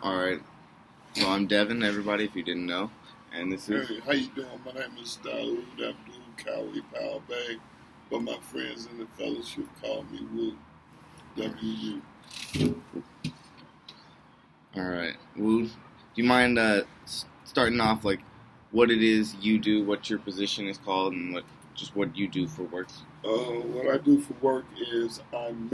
All right. So I'm Devin, everybody, if you didn't know, and this is. Hey, how you doing? My name is Daoud Abdul Kawi Powell Bey, but my friends in the fellowship call me Woo. W-U. All right. Wood, do you mind starting off like what it is you do, what your position is called, and what you do for work? What I do for work is I'm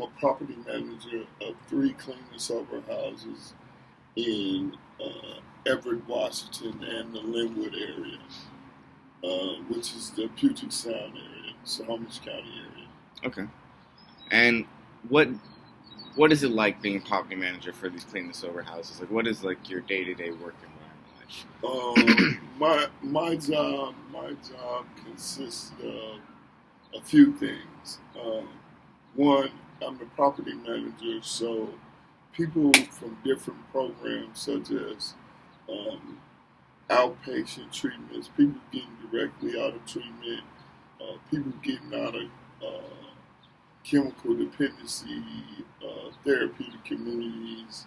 a property manager of 3 clean and sober houses in Everett, Washington, and the Linwood area, which is the Puget Sound area, Snohomish County area. Okay. And what is it like being a property manager for these clean and sober houses? Like, what is like your day-to-day work environment like? My job consists of a few things. One, I'm the property manager, so people from different programs such as outpatient treatments, people getting directly out of treatment, people getting out of chemical dependency, therapeutic communities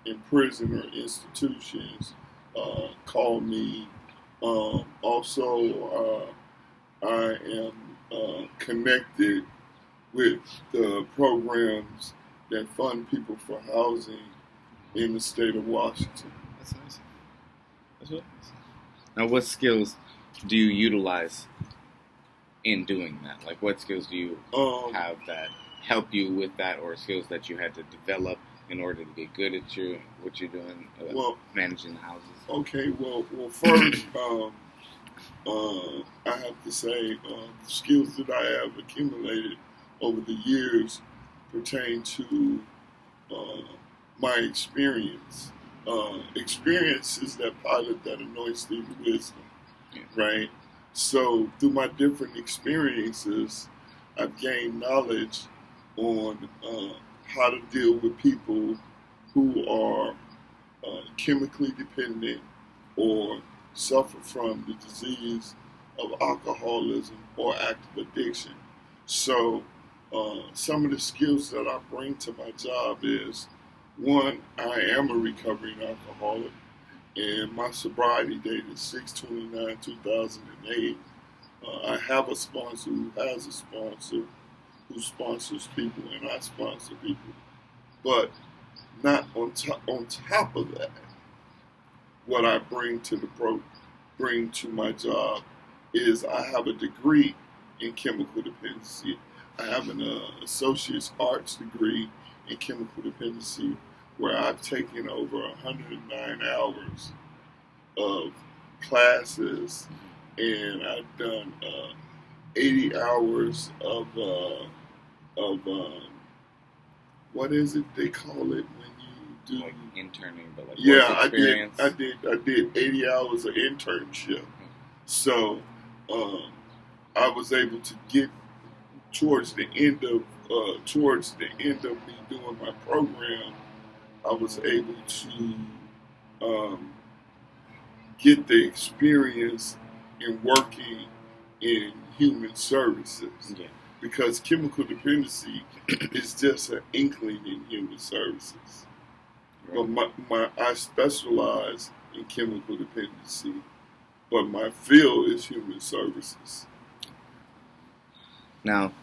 in prison or institutions, call me. Also, I am connected with the programs that fund people for housing in the state of Washington. That's nice. That's what. Now, what skills do you utilize in doing that? Like, what skills do you have that help you with that, or skills that you had to develop in order to get good at what you're doing, managing the houses? Okay, well, first, I have to say the skills that I have accumulated over the years pertain to my experience. Experience is that pilot that anoints thee with wisdom, right? So through my different experiences, I've gained knowledge on how to deal with people who are chemically dependent or suffer from the disease of alcoholism or active addiction. So some of the skills that I bring to my job is, one, I am a recovering alcoholic, and my sobriety date is 6/29/2008. I have a sponsor who has a sponsor who sponsors people, and I sponsor people. But not on top of that, what I bring to my job is I have a degree in chemical dependency. I have an associate's arts degree in chemical dependency, where I've taken over 109 hours of classes, and I've done 80 hours of what is it they call it when you do like interning, but like work experience? I did 80 hours of internship. So I was able to get towards the end of me doing my program. I was able to get the experience in working in human services. Yeah. Because chemical dependency is just an inkling in human services. Right. But I specialize in chemical dependency, but my field is human services. Now,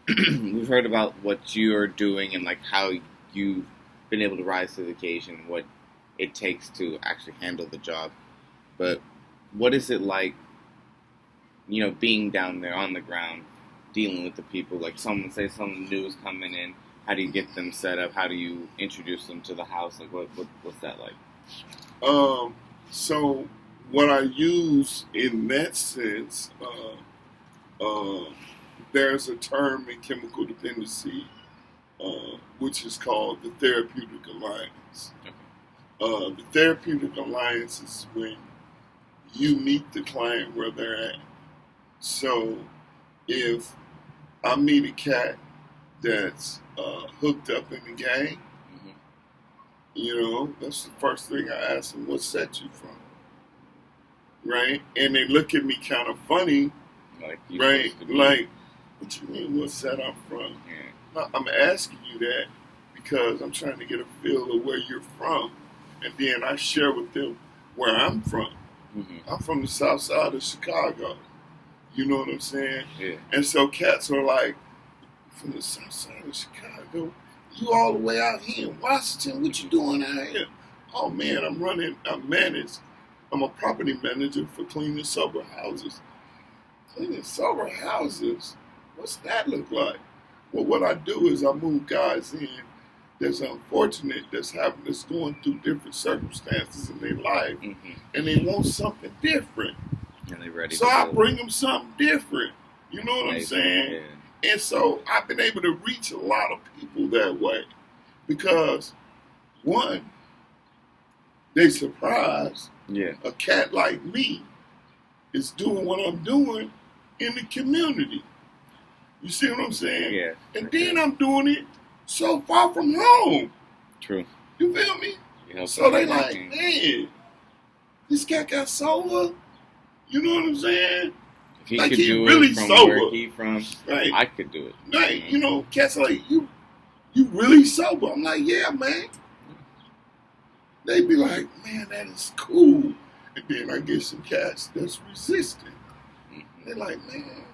we've heard about what you're doing and like how you've been able to rise to the occasion, what it takes to actually handle the job. But what is it like, being down there on the ground, dealing with the people? Like, someone new is coming in, how do you get them set up? How do you introduce them to the house? Like, what's that like? So what I use in that sense, there's a term in chemical dependency, which is called the therapeutic alliance. Okay. The therapeutic alliance is when you meet the client where they're at. So if I meet a cat that's hooked up in the gang, that's the first thing I ask them, what set you from? Right? And they look at me kind of funny, right? Like, what you mean, what set I'm from? Yeah. No, I'm asking you that because I'm trying to get a feel of where you're from, and then I share with them where I'm from. Mm-hmm. I'm from the south side of Chicago. You know what I'm saying? Yeah. And so cats are like, from the south side of Chicago, you all the way out here in Washington, what you doing out here? Oh man, I'm a property manager for clean and sober houses. Clean and sober houses? What's that look like? Well, what I do is I move guys in that's unfortunate, that's going through different circumstances in their life, Mm-hmm. and they want something different. And they ready. So to I go. bring them something different. You know what I'm saying? Yeah. And so I've been able to reach a lot of people that way because, one, they surprised Yeah. a cat like me is doing what I'm doing in the community. You see what I'm saying? Yeah. And then I'm doing it so far from home. True. You feel me? You help So they them like, out. man, this cat got sober. You know what I'm saying? If he like could he do really it from sober. where he from, Right. I could do it. Right. You know, cats like, you really sober? I'm like, yeah, man. They be like, man, that is cool. And then I get some cats that's resistant. Mhm. They're like, man,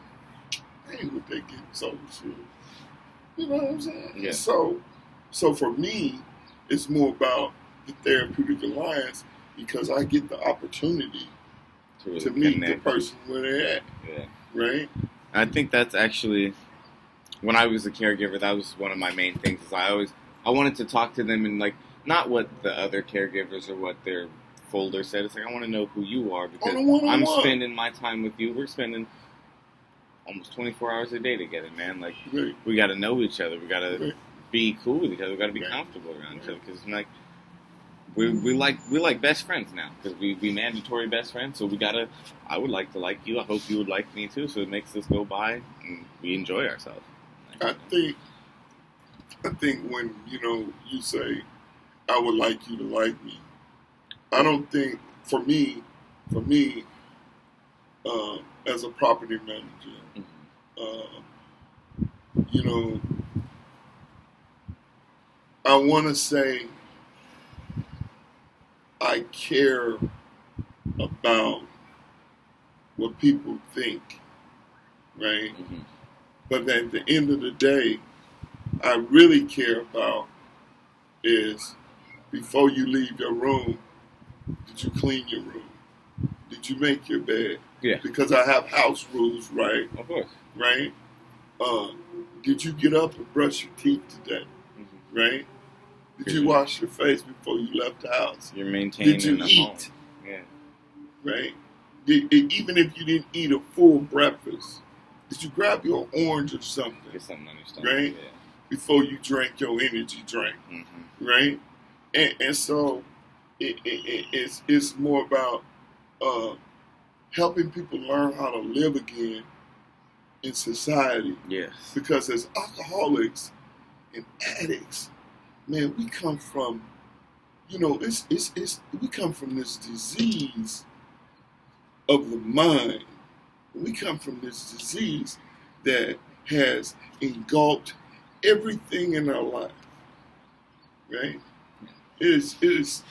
I ain't with that getting sober shit. You know what I'm saying? Yeah. So for me, it's more about the therapeutic alliance because I get the opportunity to meet the person where they're at, Yeah. right? I think that's actually, when I was a caregiver, that was one of my main things. Is I wanted to talk to them and like not what the other caregivers or what their folder said. It's like I want to know who you are because On a one-on-one. I'm spending my time with you. We're spending almost 24 hours a day together, man. Like Right. we got to know each other. We got to Right. be cool with each other. We got to be Right. comfortable around each other because like. We like best friends now because we mandatory best friends. So I would like to like you. I hope you would like me too. So it makes us go by and we enjoy ourselves. I think when you say I would like you to like me, I don't think for me, as a property manager, I want to say I care about what people think, right? Mm-hmm. But at the end of the day, I really care about is before you leave your room, did you clean your room? Did you make your bed? Yeah. Because I have house rules, right? Of course. Right? Did you get up and brush your teeth today? Mm-hmm. Right? Did you wash your face before you left the house? You're maintaining Did you the eat? home. Yeah. Right? Even if you didn't eat a full breakfast, did you grab your orange or something? Get something on your stomach. Right? Yeah. Before you drank your energy drink, Mm-hmm. right? And so it's more about helping people learn how to live again in society. Yes. Because as alcoholics and addicts, man, we come from, we come from this disease of the mind. We come from this disease that has engulfed everything in our life, right? It is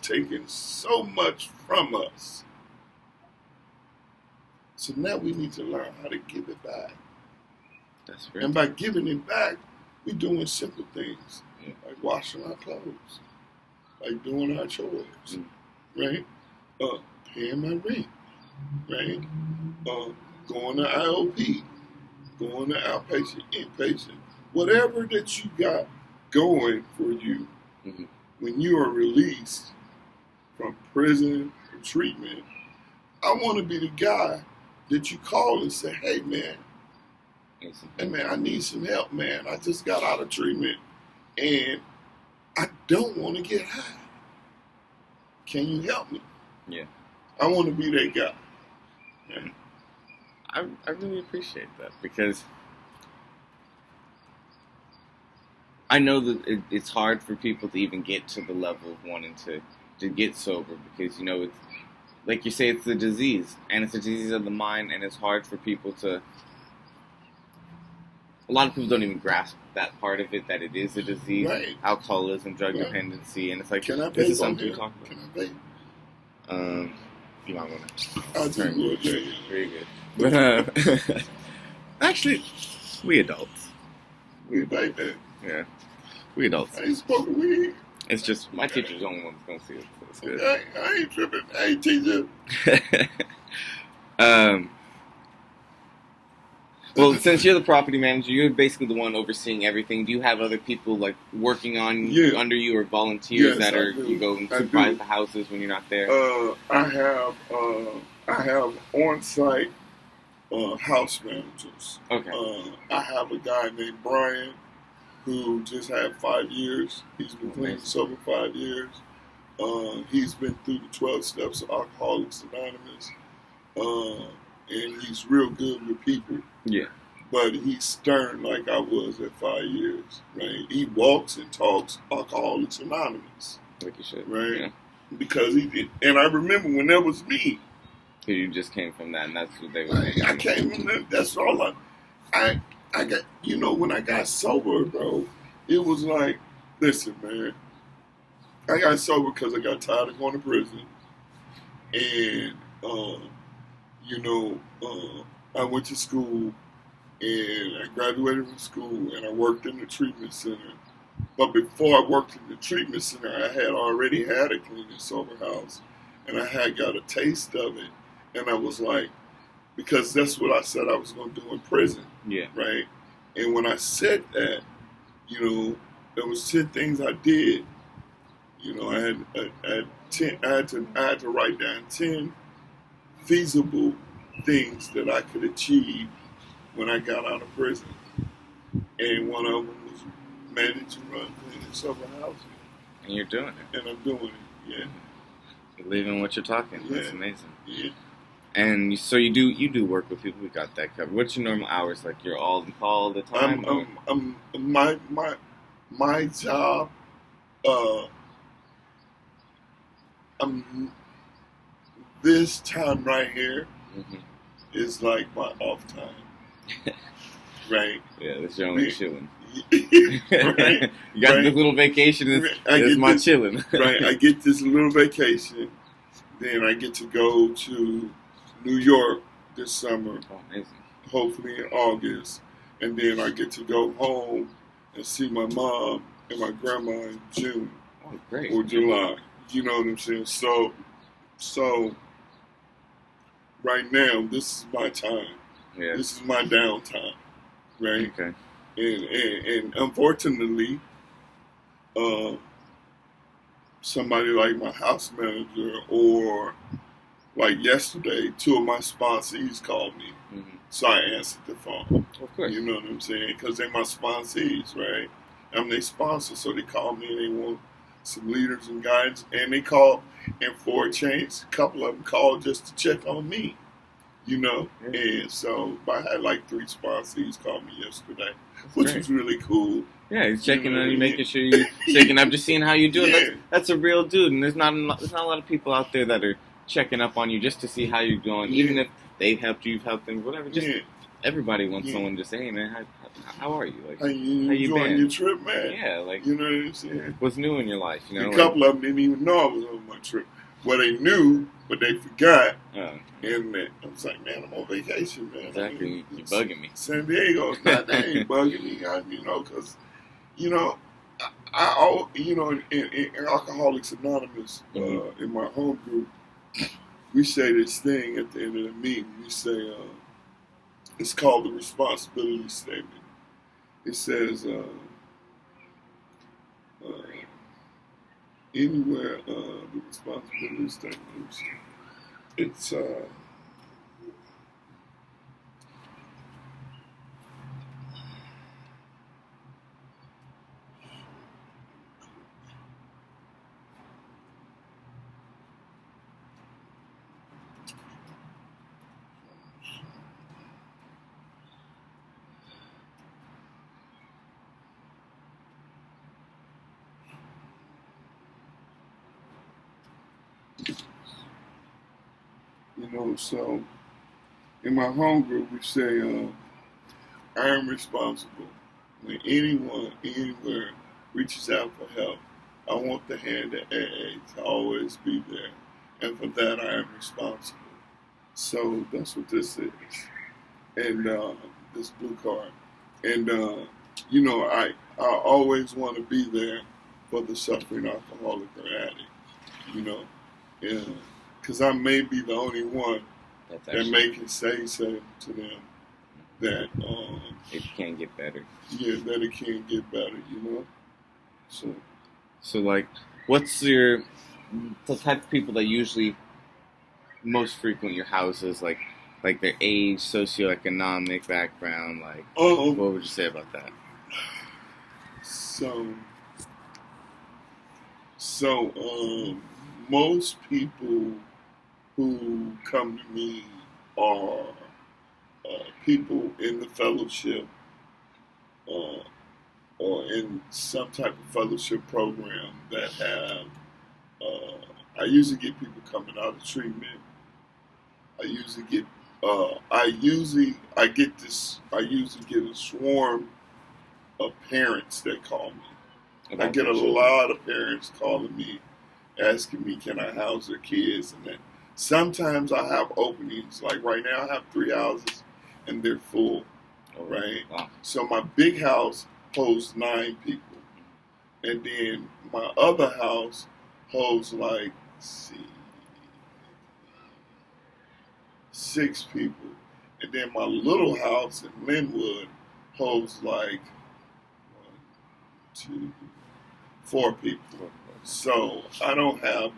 taken so much from us. So now we need to learn how to give it back. That's right. And by giving it back, we're doing simple things, Yeah. like washing our clothes, like doing our chores, Mm. right? Paying my rent, right? Going to IOP, going to outpatient, inpatient, whatever that you got going for you Mm-hmm. when you are released from prison or treatment. I want to be the guy that you call and say, hey man, I need some help, man. I just got out of treatment and I don't want to get high. Can you help me? Yeah. I want to be that guy. Yeah. I really appreciate that because I know that it's hard for people to even get to the level of wanting to get sober because, it's like you say, it's a disease and it's a disease of the mind and it's hard for people to a lot of people don't even grasp that part of it, that it is a disease, Right. alcoholism, drug Right. dependency, and it's like, Can I this vape is something on we talk here? about. Can I vape? You might want to I just turn. would, yeah. Very good. But actually, we adults. We vape that. Yeah, we adults. I ain't smoking weed. It's just my teacher's the only one that's gonna see it, so it's good. I ain't tripping. I ain't teaching. Well, since you're the property manager, you're basically the one overseeing everything. Do you have other people like working on Yeah. under you, or volunteers Yes, that I are do. you go and I supervise do. the houses when you're not there? I have on-site house managers. Okay. I have a guy named Brian who just had 5 years. He's been clean sober 5 years. He's been through the 12 steps of Alcoholics Anonymous, and he's real good with people. Yeah. But he's stern like I was at 5 years. Right? He walks and talks Alcoholics Anonymous. Like you should. Right. Yeah. Because he did, and I remember when that was me. You just came from that, and that's what they were. I came from that. That's all I got. You know, when I got sober, bro, it was like, listen, man. I got sober because I got tired of going to prison, and I went to school, and I graduated from school, and I worked in the treatment center. But before I worked in the treatment center, I had already had a clean and sober house, and I had got a taste of it, and I was like, because that's what I said I was going to do in prison, Yeah. right? And when I said that, there was 10 things I did. I had to write down 10 feasible things that I could achieve when I got out of prison, and one of them was manage and run clean and sober housing. And you're doing it. And I'm doing it. Yeah. Believing what you're talking. That's Yeah. amazing. Yeah. And so you do work with people. We got that covered. What's your normal hours? Like you're all on call all the time? My job. This time right here is like my off time. Right. Yeah, that's your only chilling. Right. You got Right. this little vacation. I It's get my this- chilling. Right. I get this little vacation. Then I get to go to New York this summer, Oh, amazing. hopefully in August. And then I get to go home and see my mom and my grandma in June Oh, great. or July. You know what I'm saying? So right now, this is my time. Yeah. This is my downtime, right? Okay. And unfortunately, somebody like my house manager or like yesterday, 2 of my sponsees called me. Mm-hmm. So I answered the phone. Of course. You know what I'm saying? Because they're my sponsees, right? I'm their sponsor, so they call me and they want some leaders and guidance. And they called, and for a change, a couple of them called just to check on me, Yeah. And so I had like 3 sponsees call me yesterday, That's which great. was really cool. Yeah, he's checking on you, Yeah. making sure you're shaking up, just seeing how you're doing. Yeah. That's a real dude, and there's not a lot of people out there that are checking up on you just to see how you're doing, even if they've helped you, you've helped them, whatever. Just Yeah. everybody wants Yeah. someone to say, "Hey, man, how are you? Like, How you How you enjoying been? your trip, man? yeah, like You know what I'm saying? what's new in your life? You know, A like, couple of them didn't even know I was on my trip. Well, they knew, but they forgot. And I was like, man, I'm on vacation, man. exactly. You're bugging me. San Diego, they ain't bugging me, because, I in Alcoholics Anonymous, in my home group, we say this thing at the end of the meeting. We say, it's called the responsibility statement. It says, anywhere, the responsibility statement, it's, so in my home group, we say, I am responsible. When anyone, anywhere reaches out for help, I want the hand of AA to always be there. And for that, I am responsible. So that's what this is. And this blue card. And, I always want to be there for the suffering alcoholic or addict, because I may be the only one that may can say something to them that it can get better. Yeah, that it can get better, So like, what's the type of people that usually most frequent your houses, like their age, socioeconomic background, like what would you say about that? So most people who come to me are people in the fellowship or in some type of fellowship program that have. I usually get people coming out of treatment. I usually get a swarm of parents that call me. I get a lot of parents calling me, asking me, can I house their kids? And then sometimes I have openings. Like right now, I have 3 houses, and they're full, right? Wow. So my big house holds 9 people. And then my other house holds 6 people. And then my little house in Linwood holds 4 people. So I don't have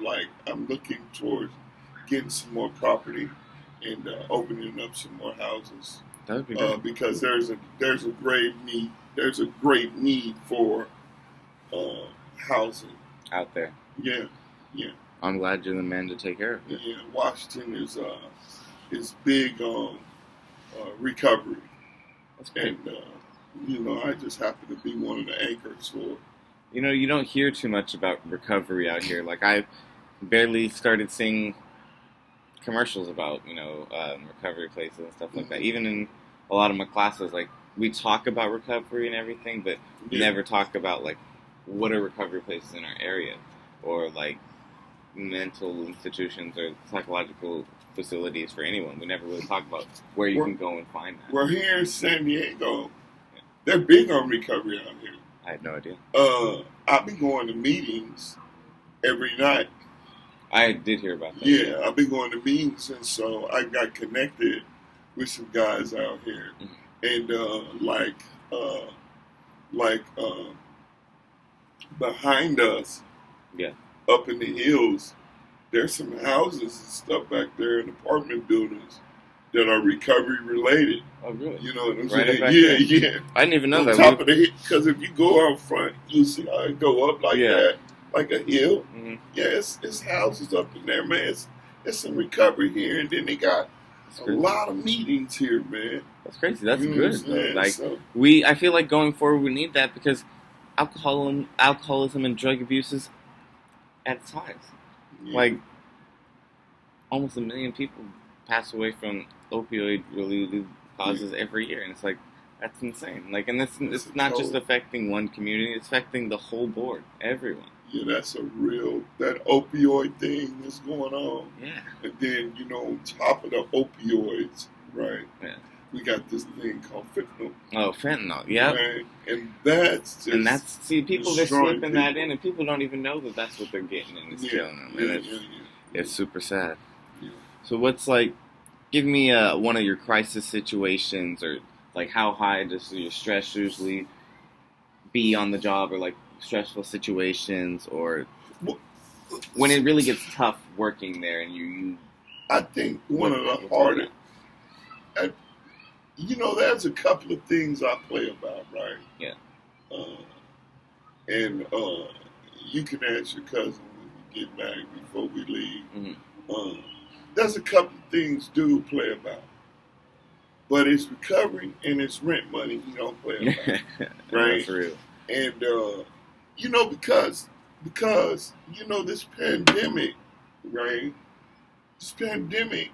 I'm looking towards getting some more property and opening up some more houses. That would be good. Because there's a great need. There's a great need for housing out there. Yeah. I'm glad you're the man to take care of it. Yeah, Washington is big on recovery. That's great. And I just happen to be one of the anchors for it. You don't hear too much about recovery out here. Like, I barely started seeing commercials about, recovery places and stuff like that. Even in a lot of my classes, we talk about recovery and everything, but we never talk about, what are recovery places in our area, or, mental institutions or psychological facilities for anyone. We never really talk about where you can go and find that. We're here in San Diego. They're big on recovery out here. I had no idea. I've been going to meetings every night. I did hear about that. Yeah, I've been going to meetings, and so I got connected with some guys out here. And behind us, up in the hills, there's some houses and stuff back there in apartment buildings that are recovery related. Oh, really? You know what I'm right saying? Yeah. I didn't even know that. On top of the hill, because if you go out front, you see how it go up that, like a hill. Mm-hmm. Yeah, it's houses up in there, man. It's some recovery here, and then they got a lot of meetings here, man. That's crazy. That's good. So, I feel like going forward, we need that because alcoholism and drug abuse is at its highest. Yeah. Almost 1 million people pass away from opioid-related causes every year, and it's that's insane. And it's not just affecting one community; it's affecting the whole board, everyone. Yeah, that's that opioid thing that's going on. Yeah. And then, on top of the opioids, right? Yeah. We got this thing called fentanyl. Oh, fentanyl, yeah. Right? And that's just... people, they're slipping that in, and people don't even know that that's what they're getting, and it's killing them. And it's super sad. Yeah. So what's, give me one of your crisis situations, or, how high does your stress usually be on the job, or, stressful situations, or when it really gets tough working there, and you I think one of the hardest... there's a couple of things I play about, right? Yeah. And you can ask your cousin when you get back before we leave. Mm-hmm. There's a couple of things dude play about. But it's recovery and it's rent money you don't play about. Right? That's real. And, because this pandemic, right? This pandemic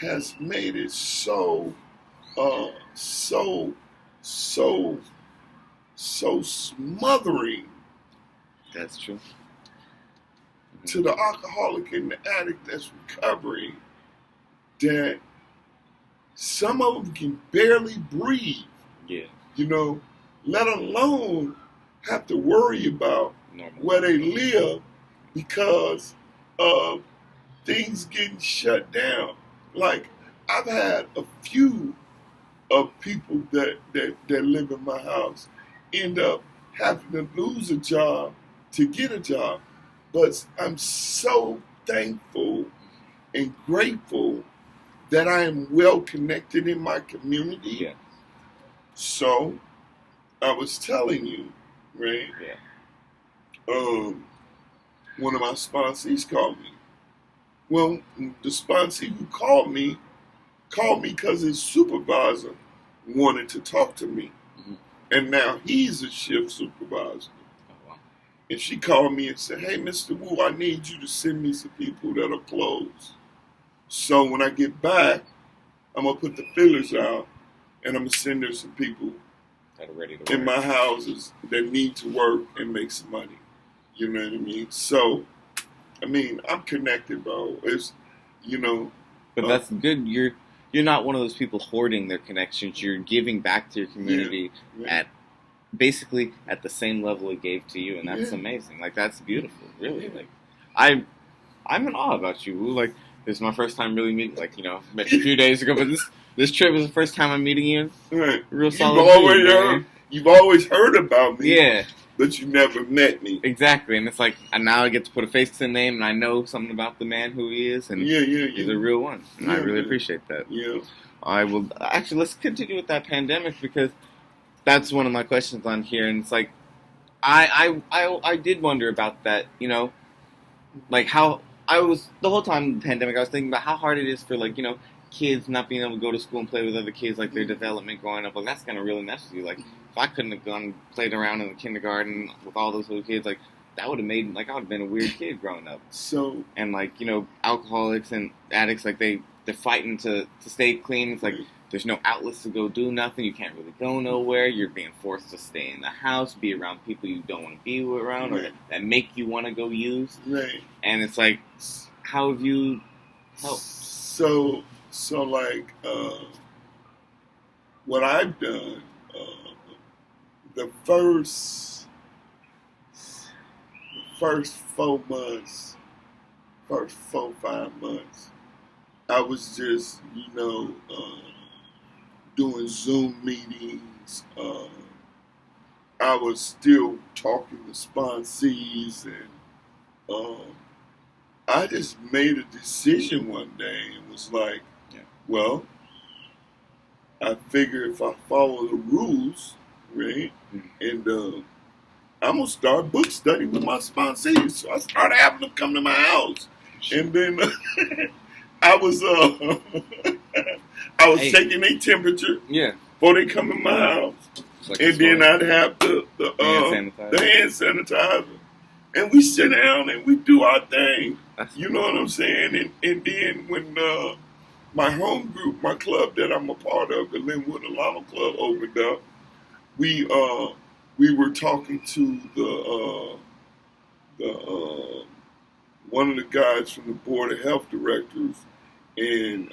has made it so so smothering That's true. to the alcoholic and the addict that's recovering that some of them can barely breathe, Yeah. let alone have to worry about Normal. where they live because of things getting shut down. Like, I've had a few of people that live in my house end up having to lose a job to get a job. But I'm so thankful and grateful that I am well connected in my community. Yeah. So I was telling you, right? Yeah. One of my sponsees called me. Well, the sponsee who called me because his supervisor wanted to talk to me. Mm-hmm. And now he's a shift supervisor. Oh, wow. And she called me and said, "Hey, Mr. Wu, I need you to send me some people that are closed. So when I get back, I'm going to put the fillers out and I'm going to send her some people That are ready to in work. my houses that need to work and make some money." You know what I mean? So, I mean, I'm connected, bro. It's, But that's good. You're not one of those people hoarding their connections. You're giving back to your community yeah. basically at the same level it gave to you, and that's Yeah. amazing. Like, that's beautiful, really. Yeah. Like, I'm in awe about you, Wu. Like, this is my first time really meeting. Like, met you a few days ago, but this trip is the first time I'm meeting you. Right. Real solid. You've always heard about me. Yeah. But you never met me. Exactly, and it's like, and now I get to put a face to the name, and I know something about the man who he is, and he's a real one, and I really appreciate that. Yeah. I will actually, let's continue with that pandemic, because that's one of my questions on here, and it's like, I did wonder about that, like how I was the whole time in the pandemic, I was thinking about how hard it is for, like, kids not being able to go to school and play with other kids, like their development growing up. Like, that's gonna really mess with you. Like, if I couldn't have gone and played around in the kindergarten with all those little kids, like, that would have made, like, I would have been a weird kid growing up. So, and like, alcoholics and addicts, like, they're fighting to stay clean. It's like, there's no outlets to go do nothing. You can't really go nowhere. You're being forced to stay in the house, be around people you don't want to be around, or that make you want to go use. Right. And it's like, how have you helped? So like, what I've done, the first 4 months, first 5 months, I was just, doing Zoom meetings. I was still talking to sponsees, and I just made a decision one day and was like, well, I figure if I follow the rules, right, and I'm going to start book study with my sponsees. So I started having them come to my house. And then I was taking their temperature before they come in my house. Like, and then I'd have the hand sanitizer. And we sit down and we do our thing. You know what I'm saying? And then when my home group, my club that I'm a part of, the Linwood Alano Club, opened up, we were talking to the one of the guys from the Board of Health Directors, and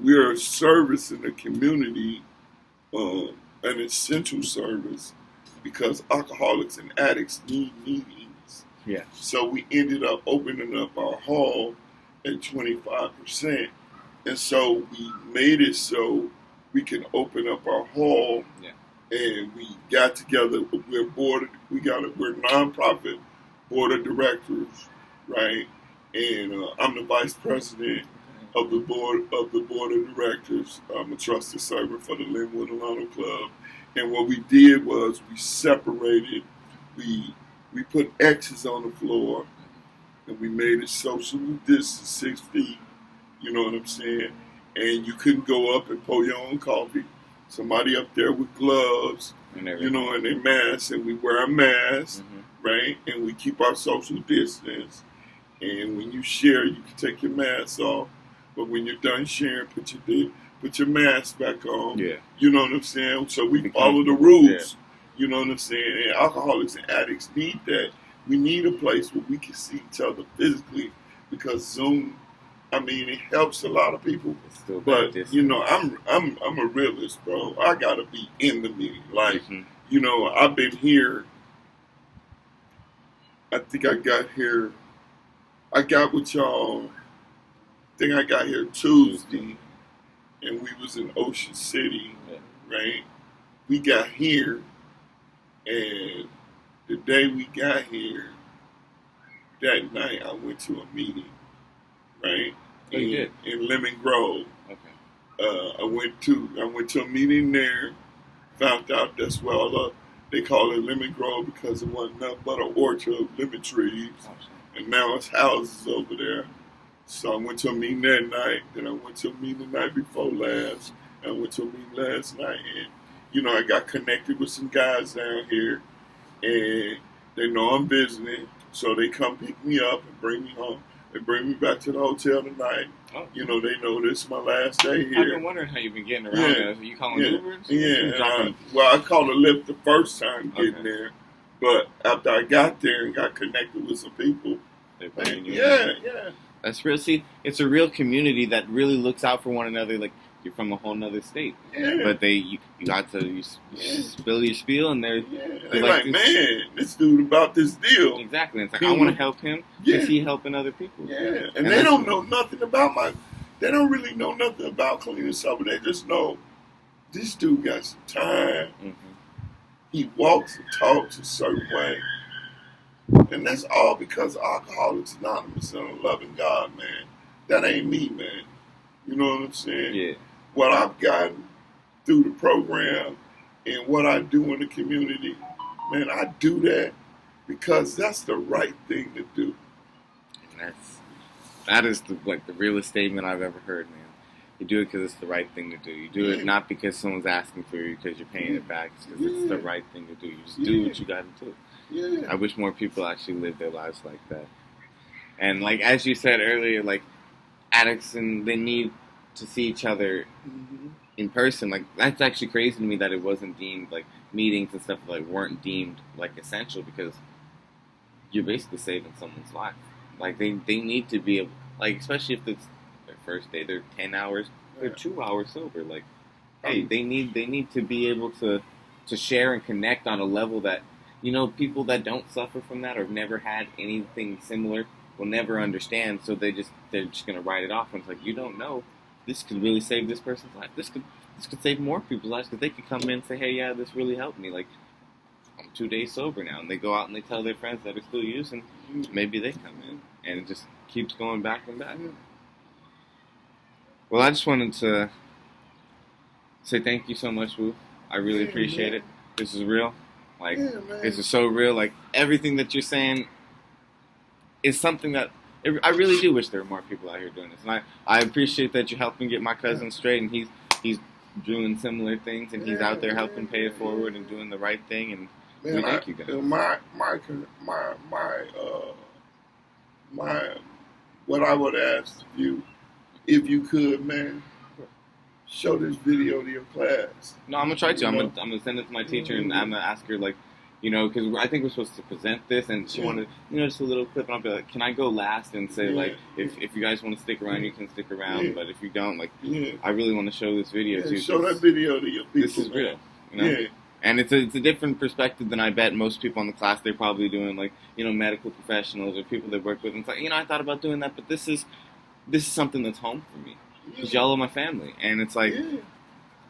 we're servicing the community, an essential service, because alcoholics and addicts need meetings. Yeah. So we ended up opening up our hall at 25%. And so we made it so we can open up our hall. Yeah. And we got together. We're nonprofit board of directors, right? And I'm the vice president of the board of directors. I'm a trusted servant for the Linwood Alano Club. And what we did was we separated. We put X's on the floor, and we made it socially distant, 6 feet. You know what I'm saying? And you couldn't go up and pour your own coffee. Somebody up there with gloves, and their masks, and we wear a mask, right? And we keep our social distance. And when you share, you can take your mask off. But when you're done sharing, put put your mask back on. Yeah. You know what I'm saying? So we Be follow the comfortable, rules. You know what I'm saying? And alcoholics and addicts need that. We need a place where we can see each other physically, because Zoom, I mean, it helps a lot of people. It's still that But distance. you know, I'm a realist, bro. I gotta be in the meeting. Like, Mhm. you know, I've been here. I think I got here. I got with y'all. I think I got here Tuesday, and we was in Ocean City, Yeah. right? We got here, and the day we got here, that night I went to a meeting, right? Oh, you did? In Lemon Grove. Okay. I went to a meeting there. Found out that's they call it Lemon Grove because it wasn't nothing but an orchard of lemon trees, Oh, shit. and now it's houses over there. So I went to a meeting that night. Then I went to a meeting the night before last. And I went to a meeting last night, and you know, I got connected with some guys down here, and they know I'm visiting, so they come pick me up and bring me home. They bring me back to the hotel tonight. Oh. You know, they know this is my last day I've here. been wondering how you've been getting around. Yeah. There. Are you calling Yeah. Ubers? Yeah, You and dropping- I called a Lyft the first time getting Okay. there, but after I got there and got connected with some people, They're man, bringing you in. yeah. That's real. See, it's a real community that really looks out for one another. Like you're from a whole nother state, but you got to Yeah. spill your spiel, and they're Yeah, They they like like, this- man, this dude about this deal. exactly. It's like People- I want to help him Yeah. because he helping other people. Yeah, and And they that's- don't know nothing about they don't really know nothing about cleaning sober. They just know this dude got some time. Hmm. He walks and talks a certain way. And that's all because Alcoholics Anonymous and a loving God, man. That ain't me, man. You know what I'm saying? Yeah, What I've gotten through the program and what I do in the community, man, I do that because that's the right thing to do. and that is the realest statement I've ever heard, man. You do it because it's the right thing to do. You do it not because someone's asking for you because you're paying it back. It's because it's the right thing to do. You just do what you got to do. Yeah. I wish more people actually live their lives like that. And like as you said earlier, like addicts and they need to see each other Mhm. in person. Like that's actually crazy to me that it wasn't deemed like meetings and stuff like weren't deemed like essential because you're basically saving someone's life. Like they need to be able, like especially if it's their first day, they're 10 hours, they're Yeah. 2 hours sober. Like hey, they need to be able to share and connect on a level that, you know, people that don't suffer from that or have never had anything similar will never understand. So they're just gonna write it off. And it's like, you don't know, this could really save this person's life. This could save more people's lives because they could come in and say, hey, yeah, this really helped me. Like I'm 2 days sober now, and they go out and they tell their friends that are still using. Maybe they come in, and it just keeps going back and back. Well, I just wanted to say thank you so much, Wu. I really Yeah, appreciate man. it. This is real. Like, Yeah, man. this is so real. Like, everything that you're saying is something that I really do wish there were more people out here doing this. And I appreciate that you're helping get my cousin straight, and he's doing similar things, and he's out there helping pay it forward and doing the right thing. And Man, thank you, guys. My what I would ask you, if you could, man, show this video to your class. no, I'm gonna try to. I'm You gonna send it to my teacher, and I'm gonna ask her like, you know, because I think we're supposed to present this, and she Yeah. wanted, you know, just a little clip, and I'll be like, can I go last and say Yeah. like, if you guys want to stick around, you can stick around, Yeah. but if you don't, like, Yeah, I really want to show this video yeah too. show 'cause that video to your people. This is man. real, you know. Yeah, And it's a different perspective than I bet most people in the class. They're probably doing like, you know, medical professionals or people they work with. And it's like, you know, I thought about doing that, but this is something that's home for me because y'all are my family. And it's like, yeah.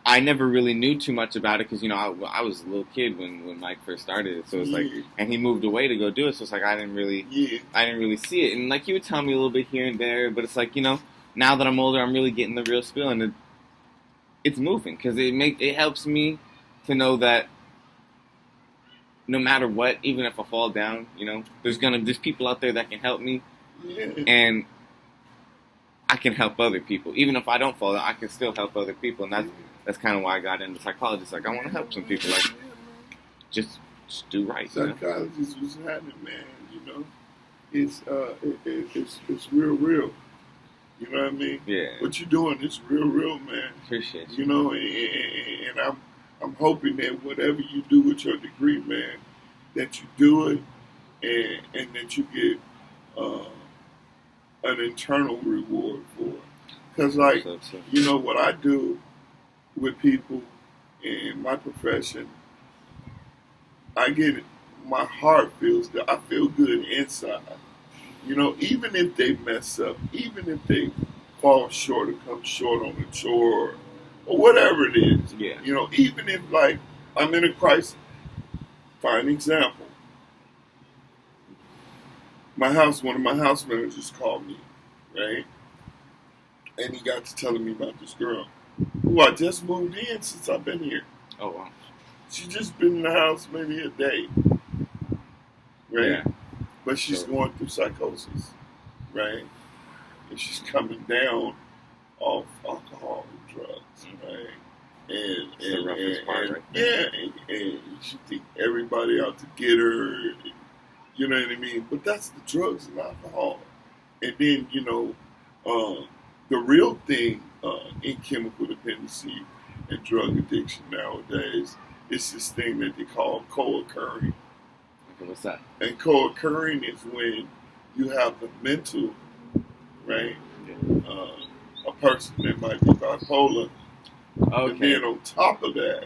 I never really knew too much about it because, you know, I was a little kid when Mike first started it. So it's like, Yeah. and he moved away to go do it. So it's like, I didn't really see it. And like, he would tell me a little bit here and there, but it's like, you know, now that I'm older, I'm really getting the real spiel, and it's moving because it helps me to know that no matter what, even if I fall down, you know, there's people out there that can help me, Yeah. and I can help other people. Even if I don't fall down, I can still help other people, and that's kind of why I got into psychology. It's like I want to help some people, like just do right. You know? Psychologist was happening, man. You know, it's real. You know what I mean? Yeah. What you're doing is real, man. Appreciate you. You know, and I'm hoping that whatever you do with your degree, man, that you do it and that you get an internal reward for it. Because, like, So too. you know, what I do with people in my profession, I get it. My heart feels good. I feel good inside. You know, even if they mess up, even if they fall short or come short on a chore or whatever it is. Yeah. You know, even if, like, I'm in a crisis. Fine example. One of my house managers called me, right? And he got to telling me about this girl who I just moved in since I've been here. Oh wow. She's just been in the house maybe a day, right? Yeah. But she's Sure. going through psychosis, right? And she's coming down off alcohol and drugs, right? And It's the roughest part right yeah, there. and she think everybody out to get her. You know what I mean? But that's the drugs and alcohol. And then, you know, the real thing in chemical dependency and drug addiction nowadays is this thing that they call co-occurring. Okay, what's that? And co-occurring is when you have the mental, right? Yeah. A person that might be bipolar, and Okay. then on top of that,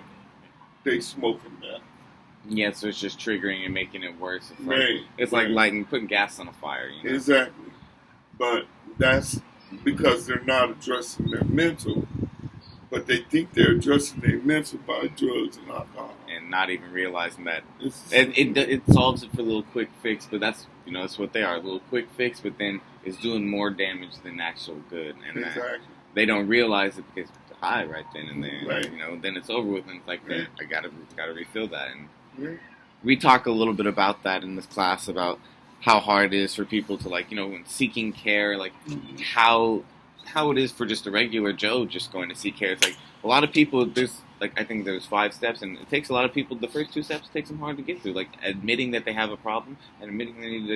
they smoking meth. Yeah, so it's just triggering and making it worse. It's like, Right, it's like right. lighting, putting gas on a fire. You know? Exactly. But that's because they're not addressing their mental, but they think they're addressing their mental by drugs and alcohol. And not even realizing that It's, it solves it for a little quick fix, but that's that's what they are, a little quick fix, but then it's doing more damage than actual good, and exactly. they don't realize it because it's high right then and there. Right. Then it's over with, and it's like, Right. I gotta refill that. And Yeah. we talk a little bit about that in this class about how hard it is for people to when seeking care, like how it is for just a regular Joe just going to seek care. It's like a lot of people, there's I think there's 5 steps, and it takes a lot of people. The first 2 steps takes them hard to get through, like admitting that they have a problem and admitting they need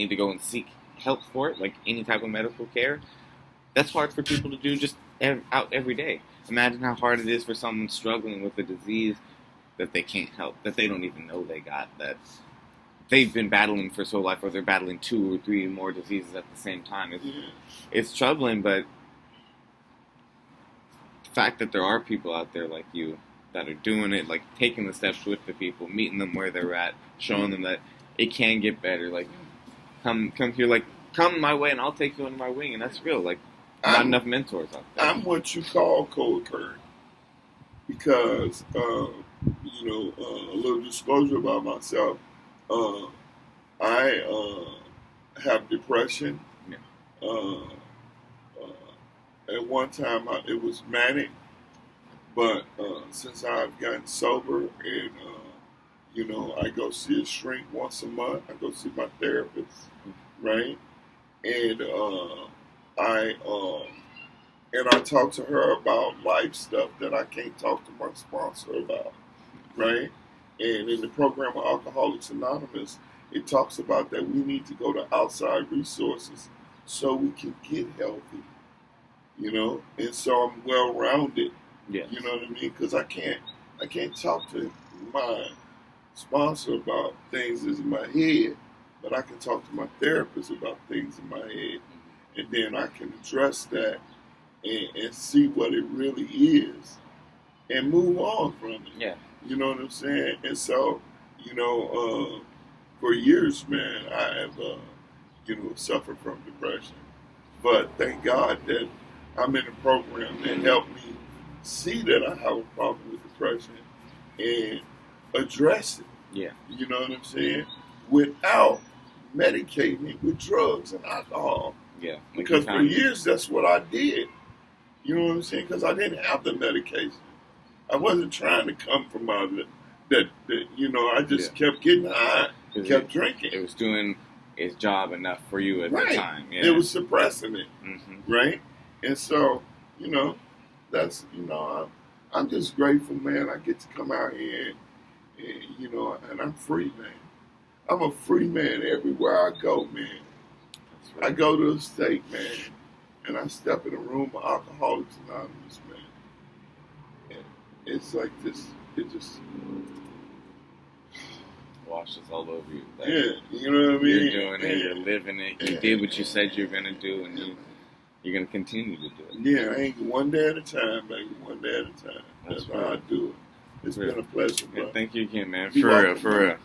to go and seek help for it, like any type of medical care. That's hard for people to do just out every day. Imagine how hard it is for someone struggling with a disease that they can't help, that they don't even know they got, that they've been battling for so long, or they're battling 2 or 3 more diseases at the same time. It's troubling, but the fact that there are people out there like you that are doing it, like taking the steps with the people, meeting them where they're at, showing them that it can get better. Like, come here, like, come my way and I'll take you under my wing. And that's real. Like, not enough mentors out there. I'm what you call co-occurring because, a little disclosure about myself. I have depression. Yeah. At one time, it was manic, but since I've gotten sober and, I go see a shrink once a month, I go see my therapist, right? And I talk to her about life stuff that I can't talk to my sponsor about, right? And in the program of Alcoholics Anonymous, it talks about that we need to go to outside resources so we can get healthy, and so I'm well-rounded, Yeah. you know what I mean? Because I can't talk to my sponsor about things that's in my head, but I can talk to my therapist about things in my head, and then I can address that and see what it really is and move on from it. Yeah. You know what I'm saying? And so, for years, man, I have, suffered from depression. But thank God that I'm in a program that helped me see that I have a problem with depression and address it. Yeah. You know what I'm saying? Without medicating it with drugs and alcohol. Yeah. Because for years, that's what I did. You know what I'm saying? Because I didn't have the medication. I wasn't trying to come from out of it. I just kept getting high, kept drinking. It was doing its job enough for you at the time. Yeah. It was suppressing it, Mm-hmm. right? And so, that's, I'm just grateful, man. I get to come out here and I'm free, man. I'm a free man everywhere I go, man. That's right. I go to the state, man. and I step in a room of Alcoholics Anonymous, man, and it's like this. It just washes all over you. Like, yeah, you know what I mean. You're doing it. You're living it. You did what you said you're gonna do, and you're gonna continue to do it. Yeah, I ain't one day at a time, baby. One day at a time. That's how I do it. It's been a pleasure, bro. Thank you again, man. Be For welcome, real.